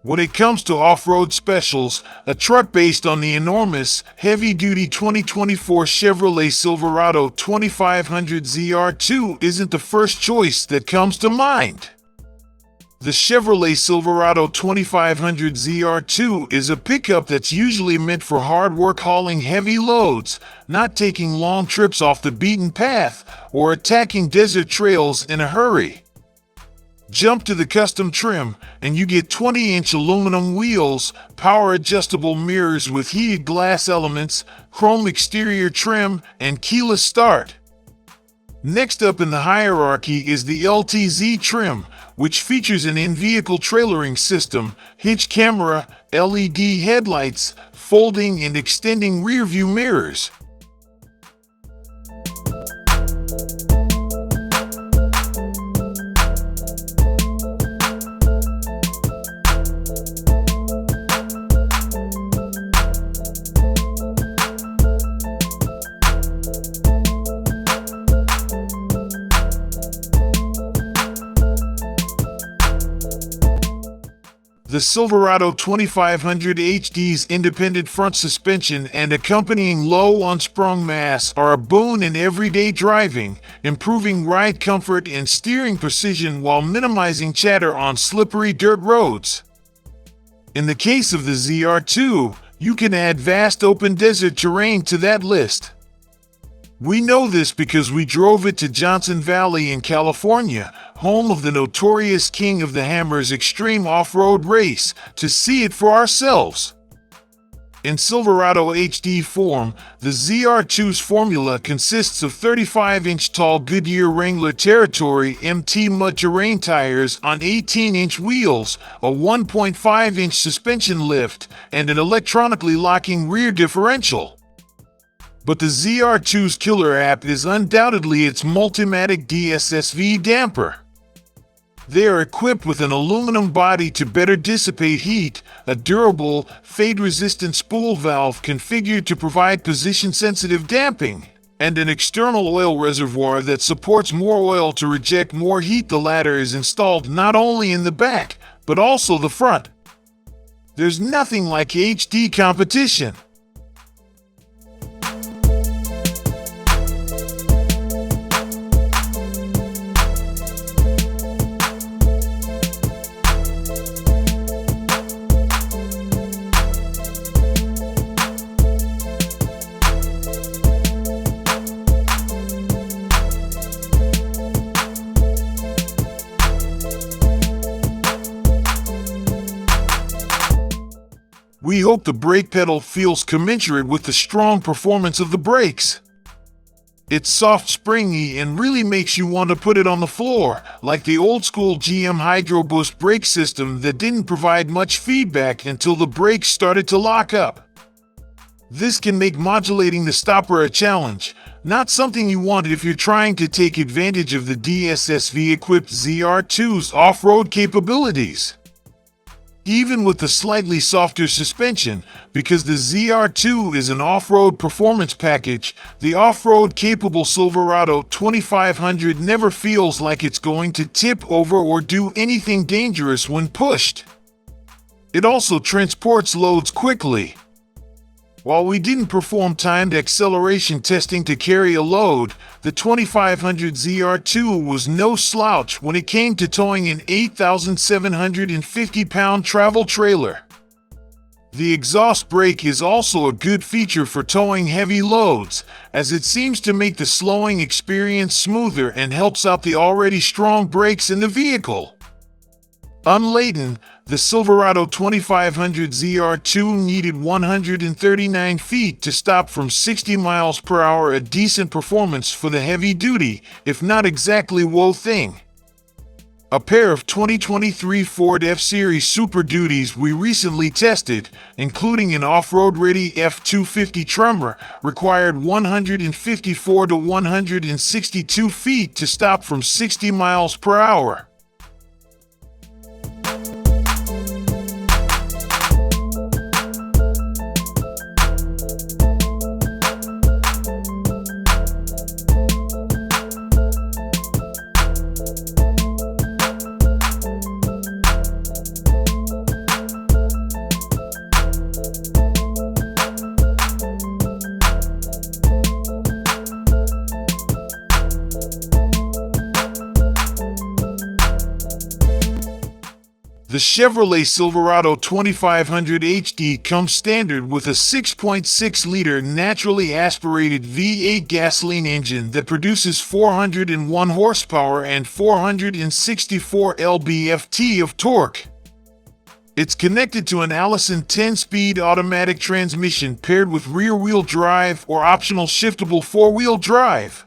When it comes to off-road specials, a truck based on the enormous, heavy-duty 2024 Chevrolet Silverado 2500 ZR2 isn't the first choice that comes to mind. The Chevrolet Silverado 2500 ZR2 is a pickup that's usually meant for hard work hauling heavy loads, not taking long trips off the beaten path, or attacking desert trails in a hurry. Jump to the custom trim, and you get 20-inch aluminum wheels, power-adjustable mirrors with heated glass elements, chrome exterior trim, and keyless start. Next up in the hierarchy is the LTZ trim, which features an in-vehicle trailering system, hitch camera, LED headlights, folding and extending rearview mirrors. The Silverado 2500HD's independent front suspension and accompanying low unsprung mass are a boon in everyday driving, improving ride comfort and steering precision while minimizing chatter on slippery dirt roads. In the case of the ZR2, you can add vast open desert terrain to that list. We know this because we drove it to Johnson Valley in California, home of the notorious King of the Hammers Extreme Off-Road Race, to see it for ourselves. In Silverado HD form, the ZR2's formula consists of 35-inch tall Goodyear Wrangler Territory MT mud terrain tires on 18-inch wheels, a 1.5-inch suspension lift, and an electronically locking rear differential. But the ZR2's killer app is undoubtedly its Multimatic DSSV damper. They are equipped with an aluminum body to better dissipate heat, a durable, fade-resistant spool valve configured to provide position-sensitive damping, and an external oil reservoir that supports more oil to reject more heat. The latter is installed not only in the back, but also the front. There's nothing like HD competition. We hope the brake pedal feels commensurate with the strong performance of the brakes. It's soft, springy, and really makes you want to put it on the floor, like the old-school GM Hydro Boost brake system that didn't provide much feedback until the brakes started to lock up. This can make modulating the stopper a challenge, not something you want if you're trying to take advantage of the DSSV-equipped ZR2's off-road capabilities. Even with the slightly softer suspension, because the ZR2 is an off-road performance package, the off-road capable Silverado 2500 never feels like it's going to tip over or do anything dangerous when pushed. It also transports loads quickly. While we didn't perform timed acceleration testing to carry a load, the 2500 ZR2 was no slouch when it came to towing an 8,750-pound travel trailer. The exhaust brake is also a good feature for towing heavy loads, as it seems to make the slowing experience smoother and helps out the already strong brakes in the vehicle. Unladen, the Silverado 2500 ZR2 needed 139 feet to stop from 60 miles per hour, a decent performance for the heavy-duty, if not exactly woe thing. A pair of 2023 Ford F-Series Super Duties we recently tested, including an off-road ready F-250 Tremor, required 154 to 162 feet to stop from 60 miles per hour. The Chevrolet Silverado 2500HD comes standard with a 6.6-liter naturally aspirated V8 gasoline engine that produces 401 horsepower and 464 lb-ft of torque. It's connected to an Allison 10-speed automatic transmission paired with rear-wheel drive or optional shiftable four-wheel drive.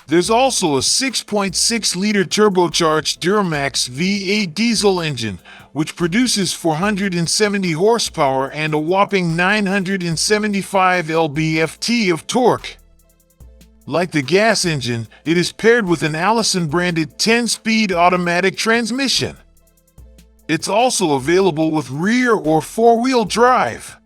There's also a 6.6-liter turbocharged Duramax V8 diesel engine, which produces 470 horsepower and a whopping 975 lb-ft of torque. Like the gas engine, it is paired with an Allison-branded 10-speed automatic transmission. It's also available with rear or four-wheel drive.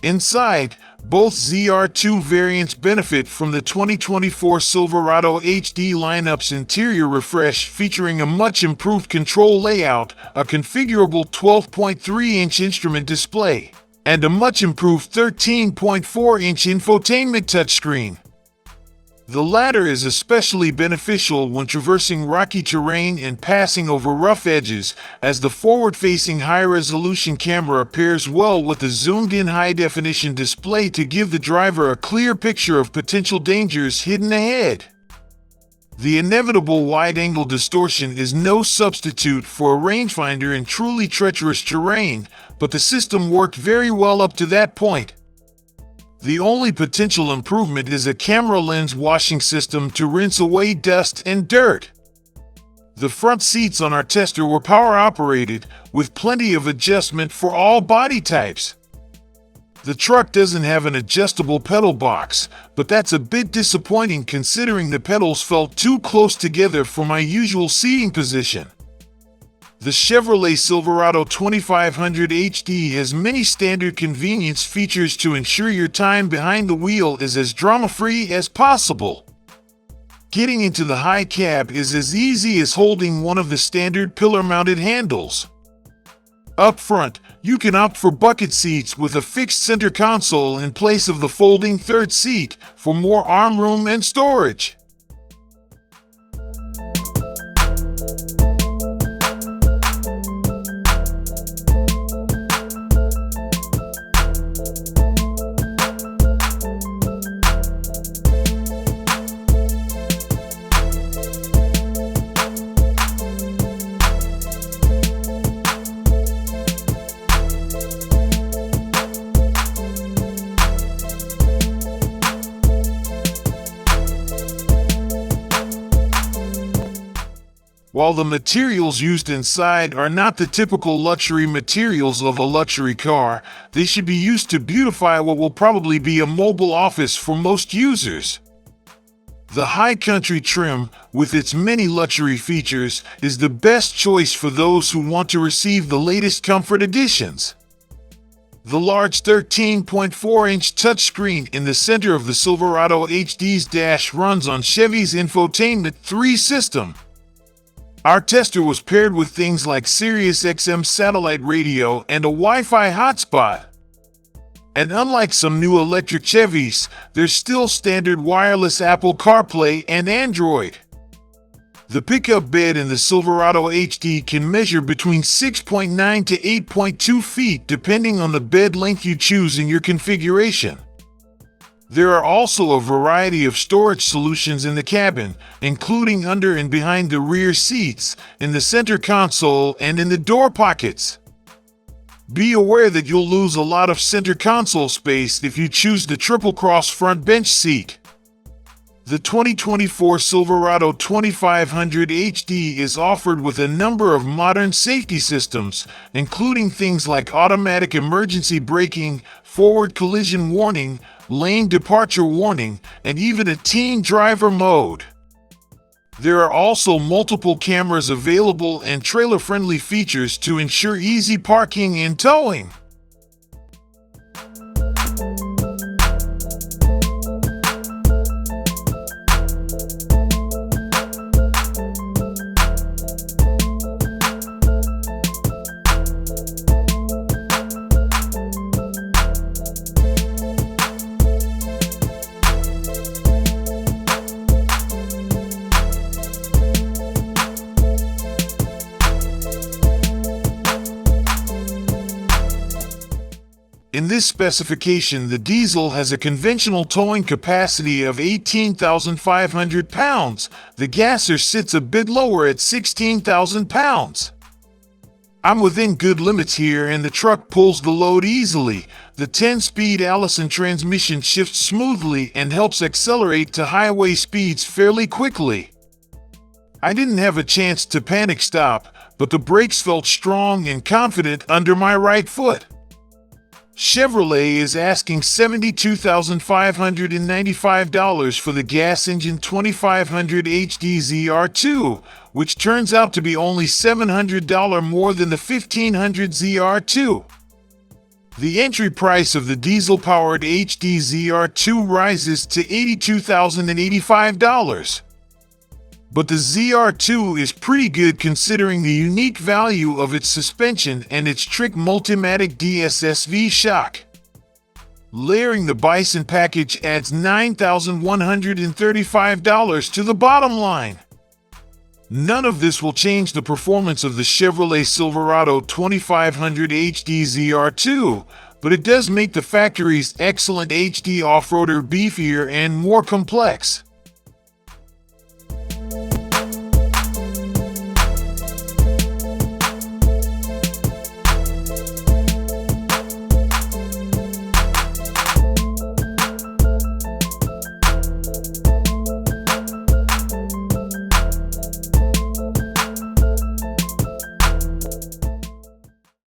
Inside, both ZR2 variants benefit from the 2024 Silverado HD lineup's interior refresh, featuring a much improved control layout, a configurable 12.3-inch instrument display, and a much improved 13.4-inch infotainment touchscreen. The latter is especially beneficial when traversing rocky terrain and passing over rough edges, as the forward-facing high-resolution camera pairs well with the zoomed-in high-definition display to give the driver a clear picture of potential dangers hidden ahead. The inevitable wide-angle distortion is no substitute for a rangefinder in truly treacherous terrain, but the system worked very well up to that point. The only potential improvement is a camera lens washing system to rinse away dust and dirt. The front seats on our tester were power-operated, with plenty of adjustment for all body types. The truck doesn't have an adjustable pedal box, but that's a bit disappointing considering the pedals felt too close together for my usual seating position. The Chevrolet Silverado 2500HD has many standard convenience features to ensure your time behind the wheel is as drama-free as possible. Getting into the high cab is as easy as holding one of the standard pillar-mounted handles. Up front, you can opt for bucket seats with a fixed center console in place of the folding third seat for more arm room and storage. While the materials used inside are not the typical luxury materials of a luxury car, they should be used to beautify what will probably be a mobile office for most users. The High Country trim, with its many luxury features, is the best choice for those who want to receive the latest comfort additions. The large 13.4-inch touchscreen in the center of the Silverado HD's dash runs on Chevy's Infotainment 3 system. Our tester was paired with things like Sirius XM satellite radio and a Wi-Fi hotspot. And unlike some new electric Chevys, there's still standard wireless Apple CarPlay and Android. The pickup bed in the Silverado HD can measure between 6.9 to 8.2 feet depending on the bed length you choose in your configuration. There are also a variety of storage solutions in the cabin, including under and behind the rear seats, in the center console, and in the door pockets. Be aware that you'll lose a lot of center console space if you choose the triple-cross front bench seat. The 2024 Silverado 2500HD is offered with a number of modern safety systems, including things like automatic emergency braking, forward collision warning, lane departure warning, and even a teen driver mode. There are also multiple cameras available and trailer-friendly features to ensure easy parking and towing. In this specification, the diesel has a conventional towing capacity of 18,500 pounds. The gasser sits a bit lower at 16,000 pounds. I'm within good limits here, and the truck pulls the load easily. The 10-speed Allison transmission shifts smoothly and helps accelerate to highway speeds fairly quickly. I didn't have a chance to panic stop, but the brakes felt strong and confident under my right foot. Chevrolet is asking $72,595 for the gas engine 2500HD ZR2, which turns out to be only $700 more than the 1500 ZR2. The entry price of the diesel-powered HD ZR2 rises to $82,085. But the ZR2 is pretty good considering the unique value of its suspension and its Trick Multimatic DSSV shock. Layering the Bison package adds $9,135 to the bottom line. None of this will change the performance of the Chevrolet Silverado 2500HD ZR2, but it does make the factory's excellent HD off-roader beefier and more complex.